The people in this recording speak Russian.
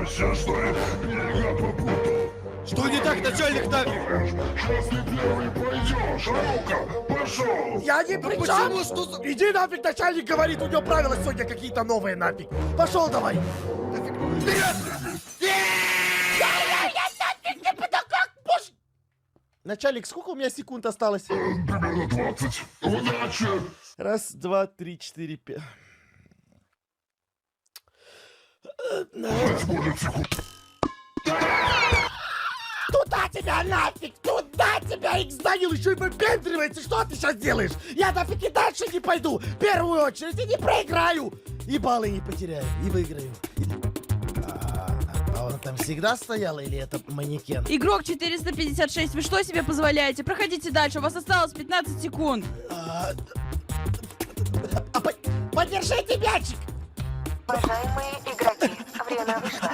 Все, что я меня попутал. Что не так, начальник нафиг? Сейчас ты первый пойдешь. Ну-ка, пошел. Я не при почему? чем. Что за... Иди нафиг, начальник говорит, у него правила сегодня какие-то новые нафиг. Пошел давай. Начальник, сколько у меня секунд осталось? Примерно 20. Удачи. Раз, два, три, четыре, пять. Хоть будет секунд. Туда тебя нафиг! Туда тебя! Икс-Данил еще и выпендривается! Что ты сейчас делаешь? Я нафиг и дальше не пойду! В первую очередь и не проиграю! И баллы не потеряю, и выиграю. А он там всегда стоял или это манекен? Игрок 456, вы что себе позволяете? Проходите дальше, у вас осталось 15 секунд. Подержите мячик! Уважаемые игроки, время вышло.